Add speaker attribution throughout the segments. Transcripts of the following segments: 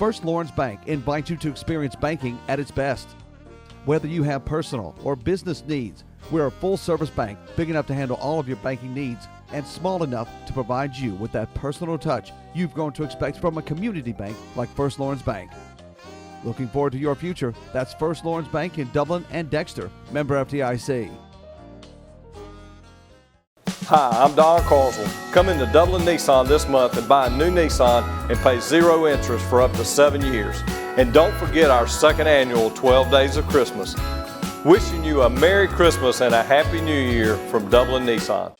Speaker 1: First Lawrence Bank invites you to experience banking at its best. Whether you have personal or business needs, we're a full-service bank big enough to handle all of your banking needs and small enough to provide you with that personal touch you've grown to expect from a community bank like First Lawrence Bank. Looking forward to your future? That's First Lawrence Bank in Dublin and Dexter, member FDIC.
Speaker 2: Hi, I'm Don Carswell. Come into Dublin Nissan this month and buy a new Nissan and pay 0 interest for up to 7 years. And don't forget our second annual 12 Days of Christmas. Wishing you a Merry Christmas and a Happy New Year from Dublin Nissan.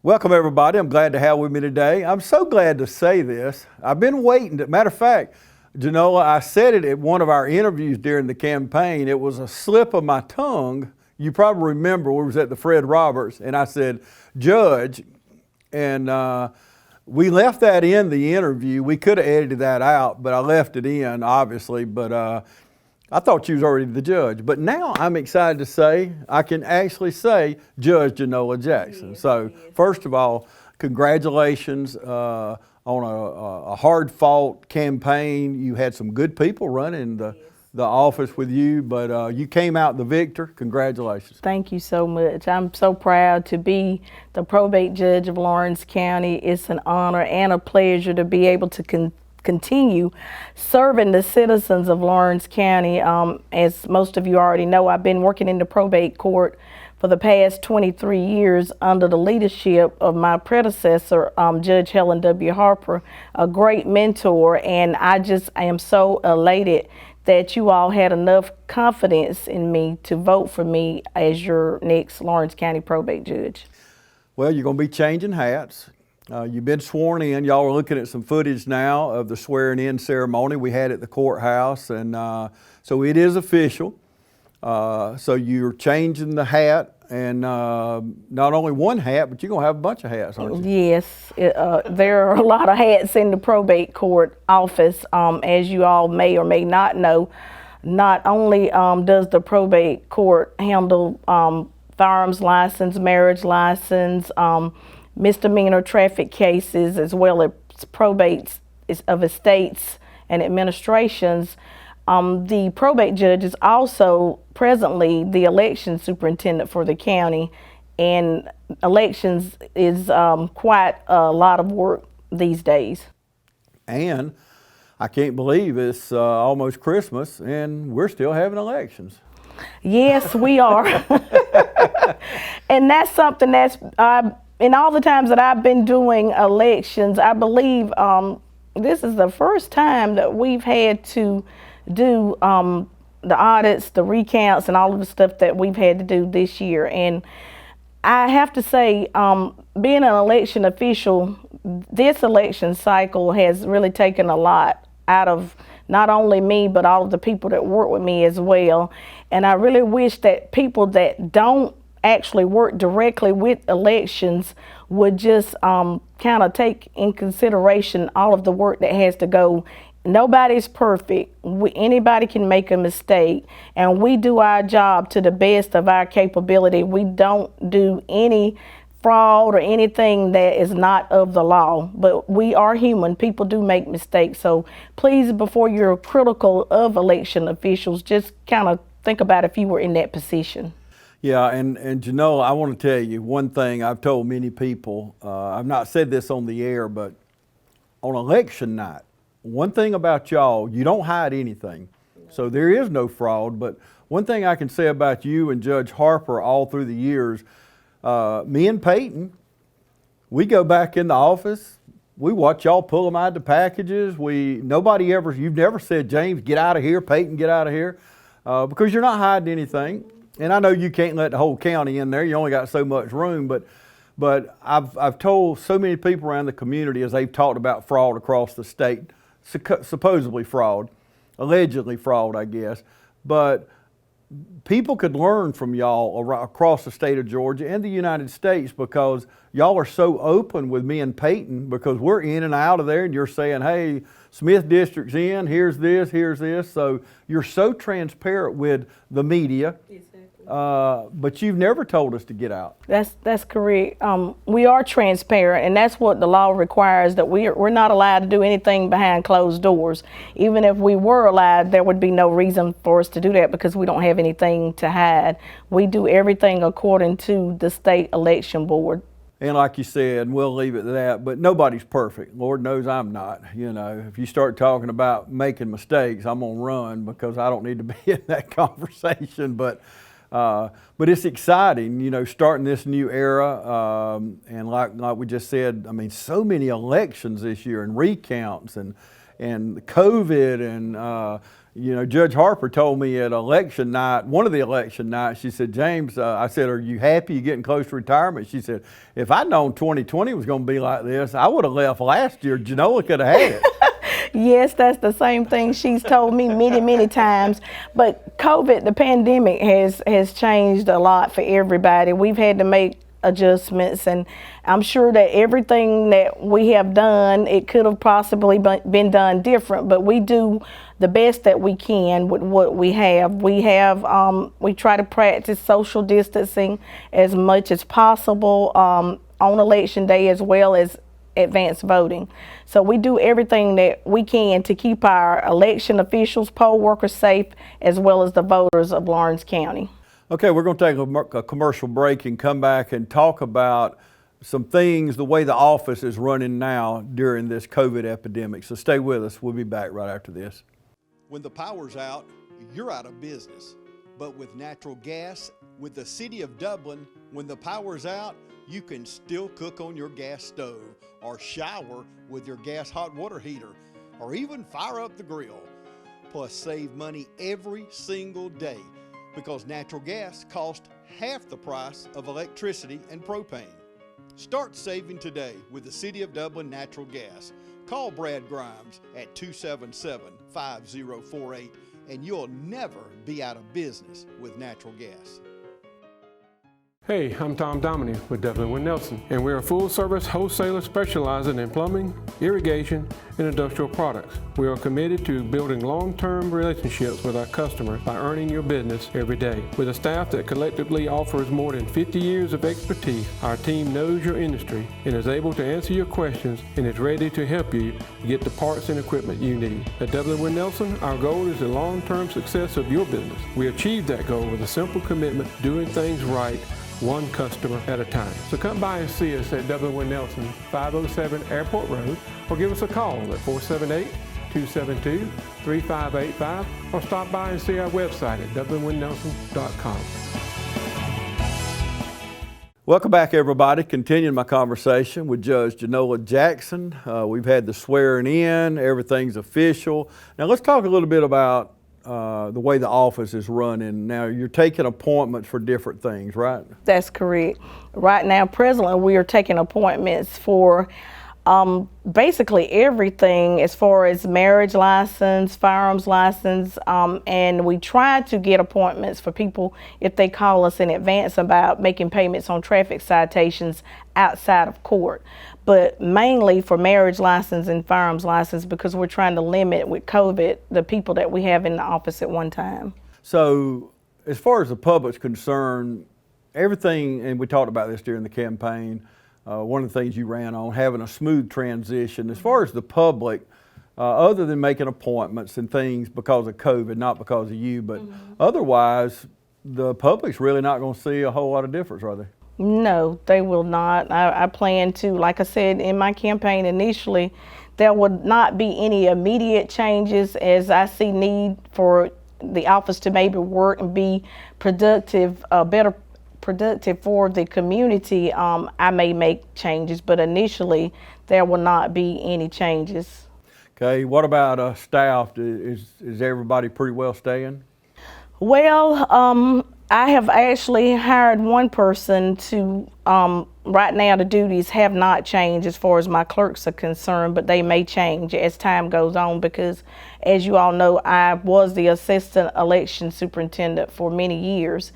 Speaker 3: Welcome everybody. I'm glad to have with me today. I'm so glad to say this. I've been waiting. Matter of fact, Genola, I said it at one of our interviews during the campaign. It was a slip of my tongue. You probably remember we was at the Fred Roberts and I said, Judge, and we left that in the interview. We could have edited that out, but I left it in, obviously. But I thought you was already the judge, but now I'm excited to say I can actually say Judge Genola Jackson. Yes, so first of all, congratulations on a hard-fought campaign. You had some good people running the office with you, but you came out the victor. Congratulations.
Speaker 4: Thank you so much. I'm so proud to be the probate judge of Lawrence County. It's an honor and a pleasure to be able to continue serving the citizens of Lawrence County. As most of you already know, I've been working in the probate court for the past 23 years under the leadership of my predecessor, Judge Helen W. Harper, a great mentor, and I am so elated that you all had enough confidence in me to vote for me as your next Lawrence County probate judge.
Speaker 3: Well, you're going to be changing hats. You've been sworn in. Y'all are looking at some footage now of the swearing in ceremony we had at the courthouse, and so it is official. So you're changing the hat, and not only one hat, but you're going to have a bunch of hats, aren't you?
Speaker 4: Yes, there are a lot of hats in the probate court office. As you all may or may not know, not only does the probate court handle firearms license, marriage license, misdemeanor traffic cases, as well as probates of estates and administrations. The probate judge is also presently the election superintendent for the county, and elections is quite a lot of work these days. And
Speaker 3: I can't believe it's almost Christmas and we're still having elections.
Speaker 4: Yes, we are. And that's something that's in all the times that I've been doing elections, I believe this is the first time that we've had to do the audits, the recounts, and all of the stuff that we've had to do this year. And I have to say, being an election official, this election cycle has really taken a lot out of not only me, but all of the people that work with me as well. And I really wish that people that don't actually work directly with elections would just kind of take in consideration all of the work that has to go. Nobody's perfect. Anybody can make a mistake, and we do our job to the best of our capability. We don't do any fraud or anything that is not of the law, but we are human. People do make mistakes. So please, before you're critical of election officials, just kind of think about if you were in that position.
Speaker 3: Yeah, and Genola, I want to tell you one thing I've told many people. I've not said this on the air, but on election night, one thing about y'all, you don't hide anything. So there is no fraud, but one thing I can say about you and Judge Harper all through the years, me and Peyton, we go back in the office, we watch y'all pull them out of the packages. You've never said, James, get out of here, Peyton, get out of here, because you're not hiding anything. And I know you can't let the whole county in there. You only got so much room, but I've told so many people around the community as they've talked about fraud across the state, supposedly fraud, allegedly fraud, I guess. But people could learn from y'all across the state of Georgia and the United States, because y'all are so open with me and Peyton, because we're in and out of there and you're saying, hey, Smith District's in, here's this, here's this. So you're so transparent with the media. But you've never told us to get out.
Speaker 4: That's correct. We are transparent, and that's what the law requires, that we're not allowed to do anything behind closed doors. Even if we were allowed, there would be no reason for us to do that because we don't have anything to hide. We do everything according to the state election board.
Speaker 3: And like you said, we'll leave it at that, but nobody's perfect. Lord knows I'm not. You know, if you start talking about making mistakes, I'm gonna run because I don't need to be in that conversation. But it's exciting, you know, starting this new era. And like we just said, I mean, so many elections this year and recounts and COVID and, you know, Judge Harper told me at election night, one of the election nights, she said, James, I said, are you happy you're getting close to retirement? She said, if I'd known 2020 was going to be like this, I would have left last year. Genola could have had it.
Speaker 4: Yes, that's the same thing she's told me many, many times. But COVID, the pandemic, has changed a lot for everybody. We've had to make adjustments, and I'm sure that everything that we have done, it could have possibly been done different, but we do the best that we can with what we have. We try to practice social distancing as much as possible on election day, as well as advanced voting. So we do everything that we can to keep our election officials, poll workers safe, as well as the voters of Lawrence County.
Speaker 3: Okay, we're going to take a commercial break and come back and talk about some things, the way the office is running now during this COVID epidemic. So stay with us. We'll be back right after this.
Speaker 5: When the power's out, you're out of business. But with natural gas, with the City of Dublin, when the power's out, you can still cook on your gas stove or shower with your gas hot water heater or even fire up the grill. Plus save money every single day because natural gas costs half the price of electricity and propane. Start saving today with the City of Dublin Natural Gas. Call Brad Grimes at 277-5048 and you'll never be out of business with natural gas.
Speaker 6: Hey, I'm Tom Dominy with Dublin Wind Nelson, and we're a full-service wholesaler specializing in plumbing, irrigation, and industrial products. We are committed to building long-term relationships with our customers by earning your business every day. With a staff that collectively offers more than 50 years of expertise, our team knows your industry and is able to answer your questions and is ready to help you get the parts and equipment you need. At Dublin Wind Nelson, our goal is the long-term success of your business. We achieve that goal with a simple commitment, doing things right, one customer at a time. So come by and see us at Dublin Wind Nelson, 507 Airport Road, or give us a call at 478-272-3585, or stop by and see our website at dublinwindnelson.com.
Speaker 3: Welcome back, everybody. Continuing my conversation with Judge Genola Jackson. We've had the swearing in, everything's official. Now let's talk a little bit about the way the office is running. Now you're taking appointments for different things, right?
Speaker 4: That's correct. Right now, presently, we are taking appointments for basically everything as far as marriage license, firearms license, and we try to get appointments for people if they call us in advance about making payments on traffic citations outside of court. But mainly for marriage license and firearms license because we're trying to limit with COVID the people that we have in the office at one time.
Speaker 3: So as far as the public's concerned, everything, and we talked about this during the campaign, one of the things you ran on, having a smooth transition. As far as the public, other than making appointments and things because of COVID, not because of you, but otherwise, the public's really not going to see a whole lot of difference, are they?
Speaker 4: No, they will not. I plan to, like I said in my campaign initially, there would not be any immediate changes as I see need for the office to maybe work and be productive, better productive for the community. I may make changes, but initially there will not be any changes.
Speaker 3: Okay, what about staff? Is everybody pretty well staying?
Speaker 4: Well, I have actually hired one person to, right now the duties have not changed as far as my clerks are concerned, but they may change as time goes on because as you all know, I was the assistant election superintendent for many years.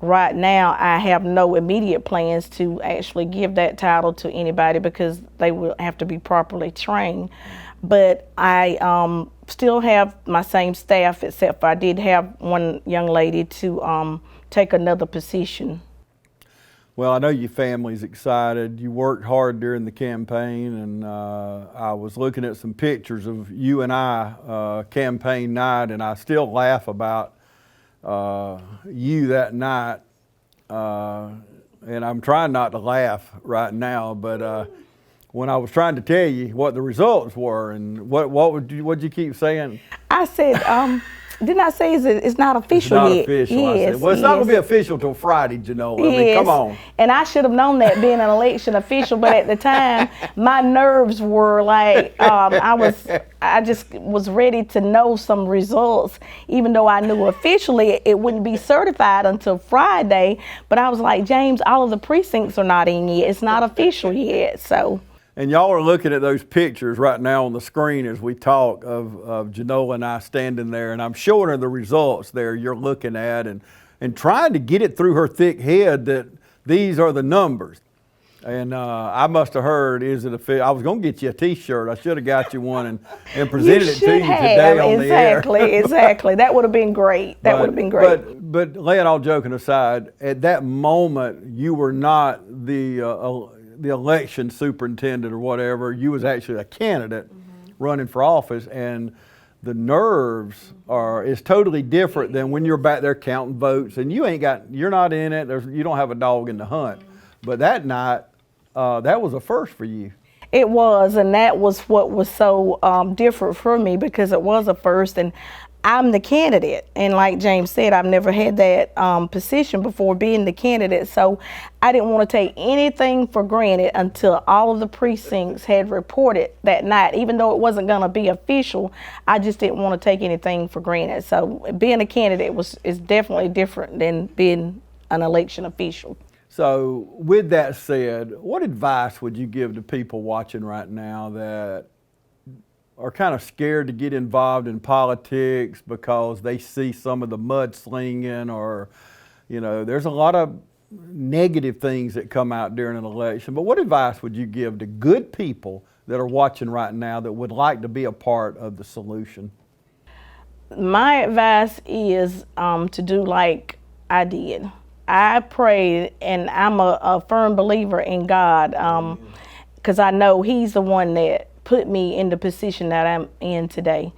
Speaker 4: Right now, I have no immediate plans to actually give that title to anybody because they will have to be properly trained. but I still have my same staff, except for I did have one young lady to take another position.
Speaker 3: Well, I know your family's excited. You worked hard during the campaign, and I was looking at some pictures of you and I campaign night, and I still laugh about you that night. And I'm trying not to laugh right now, but when I was trying to tell you what the results were, and what'd you keep saying?
Speaker 4: I said, didn't I say it's not official
Speaker 3: It's not
Speaker 4: yet?
Speaker 3: official.
Speaker 4: Yes,
Speaker 3: I said, well, it's not going to be official till Friday, Genola. I mean, come on.
Speaker 4: And I should have known that being an election official, but at the time, my nerves were like, I just was ready to know some results, even though I knew officially it wouldn't be certified until Friday. But I was like, James, all of the precincts are not in yet. It's not official yet, so.
Speaker 3: And y'all are looking at those pictures right now on the screen as we talk of Genola and I standing there, and I'm showing her the results there you're looking at, and trying to get it through her thick head that these are the numbers. And I must have heard, I was going to get you a T-shirt. I should have got you one and presented it to you today on the air.
Speaker 4: Exactly. That would have been great. That would have been great.
Speaker 3: But laying all joking aside, at that moment, you were not the election superintendent or whatever. You was actually a candidate running for office, and the nerves is totally different than when you're back there counting votes, and you're not in it. You don't have a dog in the hunt. But that night, that was a first for you.
Speaker 4: It was, and that was what was so different for me, because it was a first, and I'm the candidate. And like James said, I've never had that position before, being the candidate. So I didn't want to take anything for granted until all of the precincts had reported that night. Even though it wasn't going to be official, I just didn't want to take anything for granted. So being a candidate is definitely different than being an election official.
Speaker 3: So with that said, what advice would you give to people watching right now that are kind of scared to get involved in politics because they see some of the mudslinging, or, there's a lot of negative things that come out during an election. But what advice would you give to good people that are watching right now that would like to be a part of the solution?
Speaker 4: My advice is to do like I did. I prayed, and I'm a firm believer in God, because I know He's the one that put me in the position that I'm in today.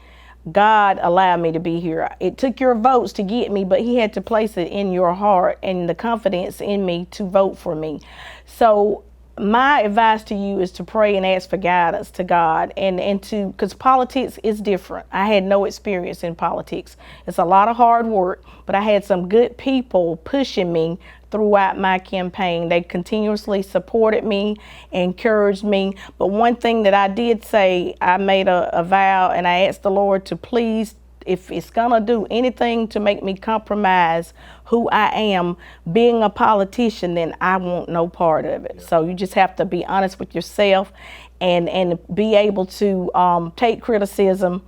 Speaker 4: God allowed me to be here. It took your votes to get me, but He had to place it in your heart and the confidence in me to vote for me. So my advice to you is to pray and ask for guidance to God, and to, because politics is different. I had no experience in politics. It's a lot of hard work, but I had some good people pushing me throughout my campaign. They continuously supported me, encouraged me. But one thing that I did say, I made a vow, and I asked the Lord to please, if it's gonna do anything to make me compromise who I am being a politician, then I want no part of it. So you just have to be honest with yourself and be able to take criticism,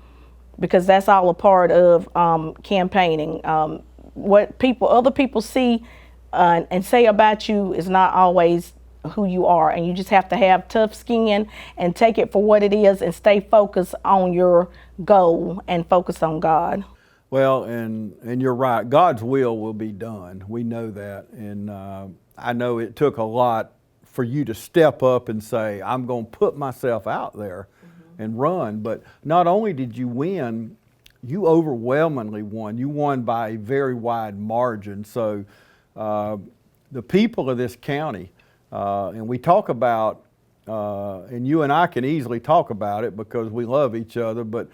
Speaker 4: because that's all a part of campaigning. What other people see and say about you is not always who you are, and you just have to have tough skin and take it for what it is and stay focused on your goal and focus on God.
Speaker 3: Well, and you're right. God's will be done. We know that, and I know it took a lot for you to step up and say, I'm going to put myself out there and run. But not only did you win, you overwhelmingly won. You won by a very wide margin. So the people of this county, and we talk about, and you and I can easily talk about it because we love each other, but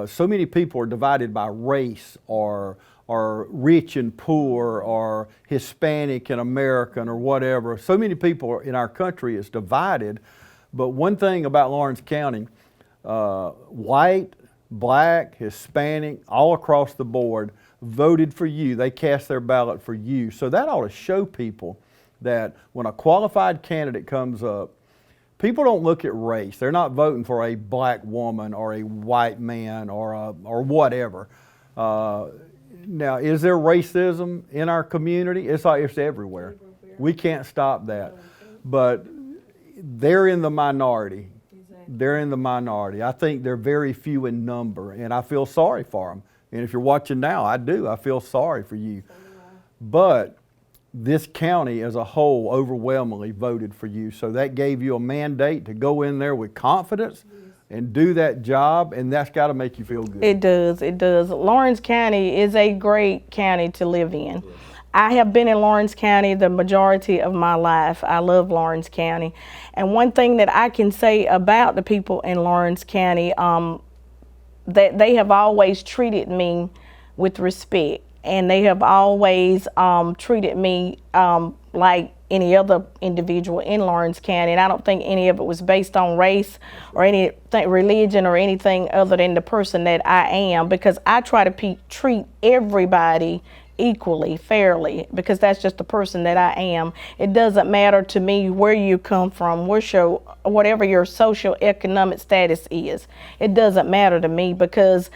Speaker 3: so many people are divided by race, or rich and poor, or Hispanic and American, or whatever. So many people in our country is divided. But one thing about Lawrence County, white, black, Hispanic, all across the board voted for you. They cast their ballot for you. So that ought to show people that when a qualified candidate comes up, people don't look at race. They're not voting for a black woman or a white man or whatever. Now, is there racism in our community? It's everywhere. We can't stop that. But they're in the minority. they're in the minority. I think they're very few in number, and I feel sorry for them. And if you're watching now, I do. I feel sorry for you. But this county as a whole overwhelmingly voted for you, so that gave you a mandate to go in there with confidence and do that job, and that's got to make you feel good.
Speaker 4: It does, it does. Lawrence County is a great county to live in. I have been in Lawrence County the majority of my life. I love Lawrence County. And one thing that I can say about the people in Lawrence County, that they have always treated me with respect, and they have always treated me like any other individual in Lawrence County. And I don't think any of it was based on race or any religion or anything other than the person that I am, because I try to treat everybody equally, fairly, because that's just the person that I am. It doesn't matter to me where you come from, whatever your social economic status is. It doesn't matter to me, because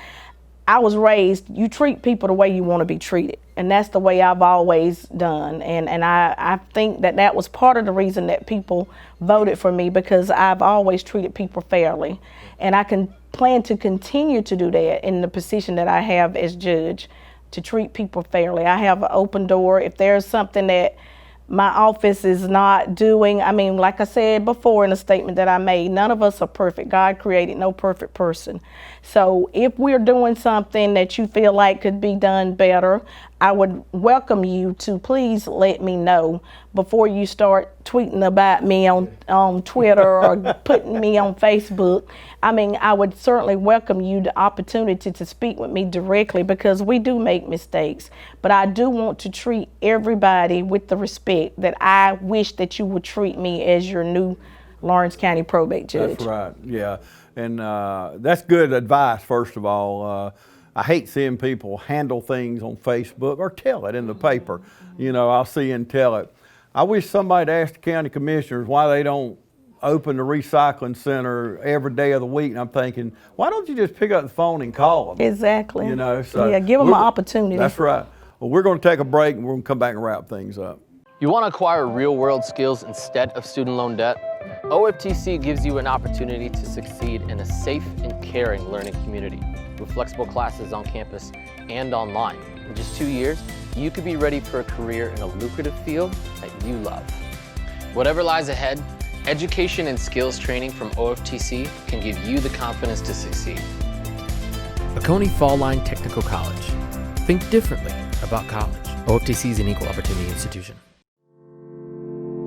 Speaker 4: I was raised, you treat people the way you want to be treated. And that's the way I've always done. And I think that that was part of the reason that people voted for me, because I've always treated people fairly. And I can plan to continue to do that in the position that I have as judge, to treat people fairly. I have an open door. If there's something that my office is not doing, I mean, like I said before in a statement that I made, none of us are perfect. God created no perfect person. So if we're doing something that you feel like could be done better, I would welcome you to please let me know before you start tweeting about me on Twitter or putting me on Facebook. I mean, I would certainly welcome you the opportunity to speak with me directly, because we do make mistakes. But I do want to treat everybody with the respect that I wish that you would treat me as your new Lawrence County probate judge.
Speaker 3: That's right, yeah. And that's good advice, first of all. I hate seeing people handle things on Facebook or tell it in the paper. You know, I'll see and tell it. I wish somebody asked the county commissioners why they don't open the recycling center every day of the week. And I'm thinking, why don't you just pick up the phone and call them?
Speaker 4: Exactly.
Speaker 3: You know, so
Speaker 4: yeah, give them an opportunity.
Speaker 3: That's right. Well, we're going to take a break, and we're going to come back and wrap things up.
Speaker 7: You want to acquire real-world skills instead of student loan debt? OFTC gives you an opportunity to succeed in a safe and caring learning community with flexible classes on campus and online. In just 2 years, you could be ready for a career in a lucrative field that you love. Whatever lies ahead, education and skills training from OFTC can give you the confidence to succeed.
Speaker 8: Oconee Fall Line Technical College. Think differently about college. OFTC is an equal opportunity institution.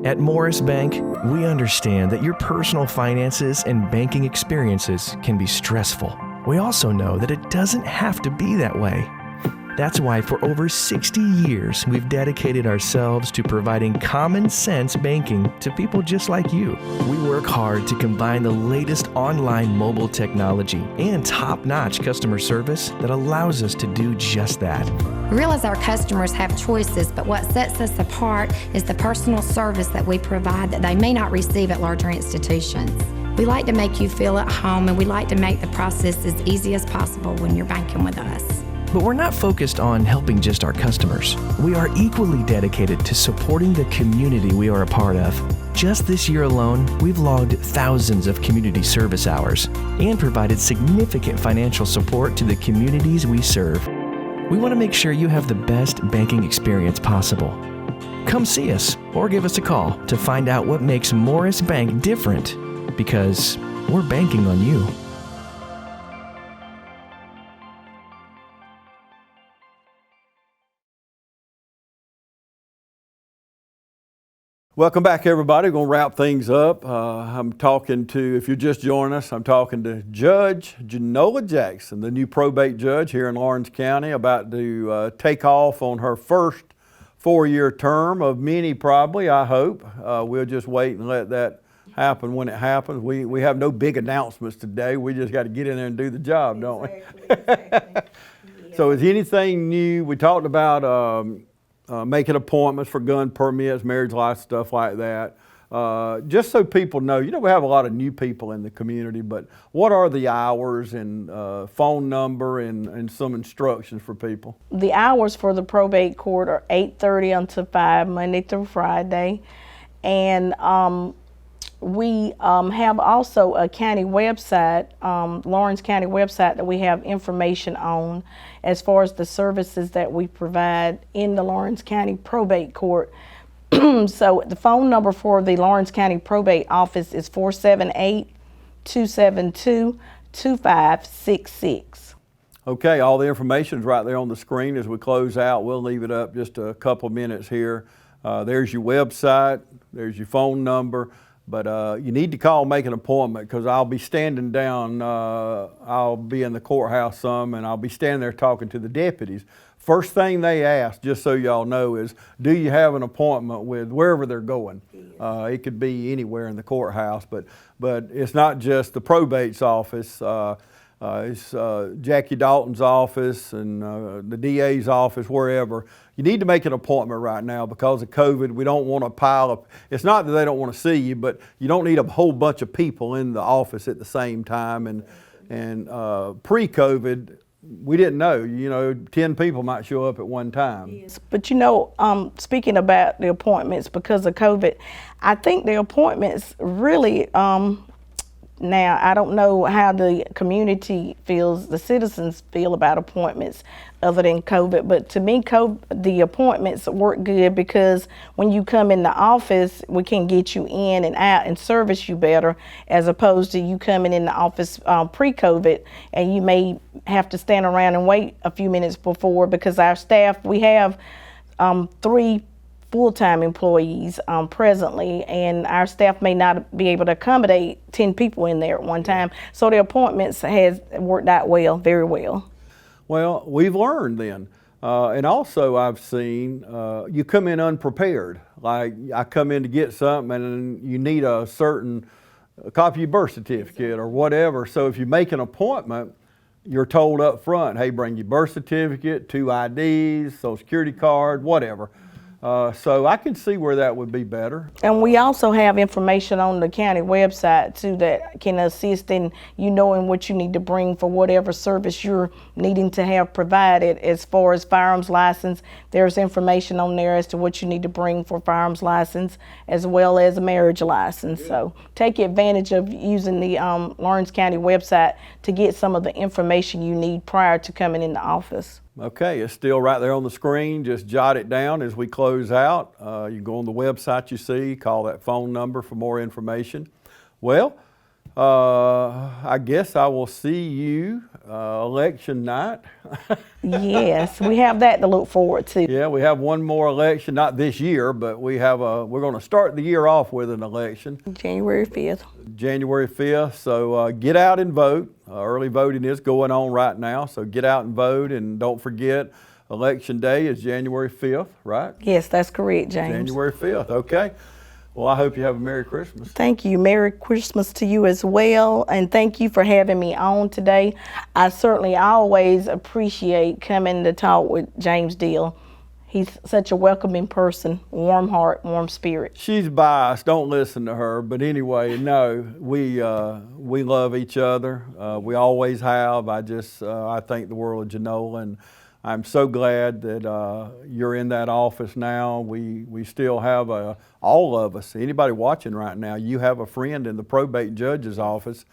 Speaker 9: At Morris Bank, we understand that your personal finances and banking experiences can be stressful. We also know that it doesn't have to be that way. That's why for over 60 years, we've dedicated ourselves to providing common sense banking to people just like you. We work hard to combine the latest online mobile technology and top-notch customer service that allows us to do just that.
Speaker 10: We realize our customers have choices, but what sets us apart is the personal service that we provide that they may not receive at larger institutions. We like to make you feel at home, and we like to make the process as easy as possible when you're banking with us.
Speaker 9: But we're not focused on helping just our customers. We are equally dedicated to supporting the community we are a part of. Just this year alone, we've logged thousands of community service hours and provided significant financial support to the communities we serve. We want to make sure you have the best banking experience possible. Come see us or give us a call to find out what makes Morris Bank different, because we're banking on you.
Speaker 3: Welcome back, everybody. We're going to wrap things up. I'm talking to, if you're just joining us, I'm talking to Judge Genola Jackson, the new probate judge here in Lawrence County, about to take off on her first 4-year term of many, probably, I hope. We'll just wait and let that happen when it happens. We have no big announcements today. We just got to get in there and do the job, don't we?
Speaker 4: Exactly.
Speaker 3: So is anything new? We talked about making appointments for gun permits, marriage license, stuff like that. Just so people know, you know, we have a lot of new people in the community, but what are the hours and phone number and some instructions for people?
Speaker 4: The hours for the probate court are 8:30 until 5, Monday through Friday. And We have also a county website, Lawrence County website, that we have information on as far as the services that we provide in the Lawrence County Probate Court. So the phone number for the Lawrence County Probate Office is 478-272-2566.
Speaker 3: Okay, all the information is right there on the screen as we close out. We'll leave it up just a couple minutes here. There's your website, there's your phone number, but you need to call, make an appointment, because I'll be standing down, I'll be in the courthouse some, and I'll be standing there talking to the deputies. First thing they ask, just so y'all know, is do you have an appointment with wherever they're going? It could be anywhere in the courthouse, but it's not just the probate's office. It's Jackie Dalton's office and the DA's office, wherever. You need to make an appointment right now because of COVID. We don't want to pile up. It's not that they don't want to see you, but you don't need a whole bunch of people in the office at the same time. And pre-COVID, we didn't know, 10 people might show up at one time.
Speaker 4: Yes. But speaking about the appointments because of COVID, I think the appointments really, now, I don't know how the community feels, the citizens feel about appointments other than COVID, but to me, the appointments work good because when you come in the office, we can get you in and out and service you better, as opposed to you coming in the office pre-COVID and you may have to stand around and wait a few minutes before, because our staff, we have 3 full-time employees presently, and our staff may not be able to accommodate 10 people in there at one time. So the appointments has worked out well, very well.
Speaker 3: Well, we've learned then. And also I've seen you come in unprepared. Like I come in to get something and you need a certain copy of your birth certificate or whatever. So if you make an appointment, you're told up front, hey, bring your birth certificate, 2 IDs, social security card, whatever. So I can see where that would be better.
Speaker 4: And we also have information on the county website too that can assist in you knowing what you need to bring for whatever service you're needing to have provided. As far as firearms license, there's information on there as to what you need to bring for firearms license as well as a marriage license. So take advantage of using the Lawrence County website to get some of the information you need prior to coming in the office.
Speaker 3: Okay, it's still right there on the screen. Just jot it down as we close out. You go on the website you see, call that phone number for more information. Well, I guess I will see you election night.
Speaker 4: Yes, we have that to look forward to.
Speaker 3: Yeah, we have one more election, not this year, but we're going to start the year off with an election.
Speaker 4: January 5th.
Speaker 3: January 5th, so get out and vote. Early voting is going on right now, so get out and vote, and don't forget, Election Day is January 5th, right?
Speaker 4: Yes, that's correct, James.
Speaker 3: January 5th, okay. Well, I hope you have a Merry Christmas.
Speaker 4: Thank you. Merry Christmas to you as well, and thank you for having me on today. I certainly always appreciate coming to talk with James Deal. He's such a welcoming person, warm heart, warm spirit.
Speaker 3: She's biased, don't listen to her, but anyway, no, we love each other. We always have. I thank the world of Genola, and I'm so glad that you're in that office now. We still have all of us, anybody watching right now, you have a friend in the probate judge's office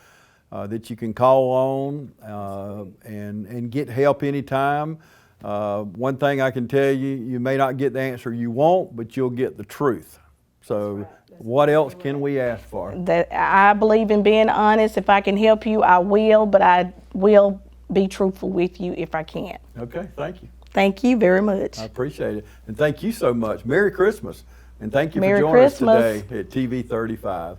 Speaker 3: that you can call on and get help anytime. One thing I can tell you, you may not get the answer you want, but you'll get the truth. So what else can we ask for?
Speaker 4: That I believe in being honest. If I can help you, I will, but I will be truthful with you if I can't.
Speaker 3: Okay, thank you.
Speaker 4: Thank you very much.
Speaker 3: I appreciate it. And thank you so much. Merry Christmas. And thank you for
Speaker 4: Merry
Speaker 3: joining
Speaker 4: Christmas.
Speaker 3: us today at TV 35.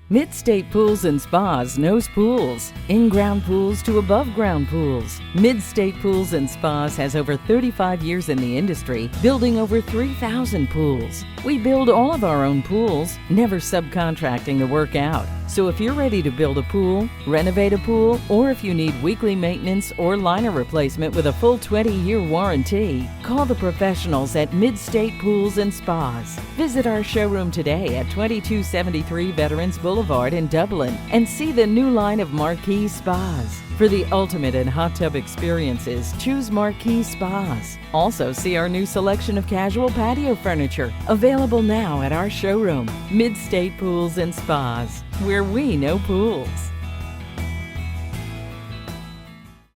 Speaker 11: Mid-State Pools and Spas knows pools, in-ground pools to above-ground pools. Mid-State Pools and Spas has over 35 years in the industry, building over 3,000 pools. We build all of our own pools, never subcontracting the work out. So if you're ready to build a pool, renovate a pool, or if you need weekly maintenance or liner replacement with a full 20-year warranty, call the professionals at Mid-State Pools and Spas. Visit our showroom today at 2273 Veterans Boulevard in Dublin and see the new line of Marquee Spas. For the ultimate in hot tub experiences, choose Marquee Spas. Also see our new selection of casual patio furniture, available now at our showroom, Mid-State Pools and Spas, where we know pools.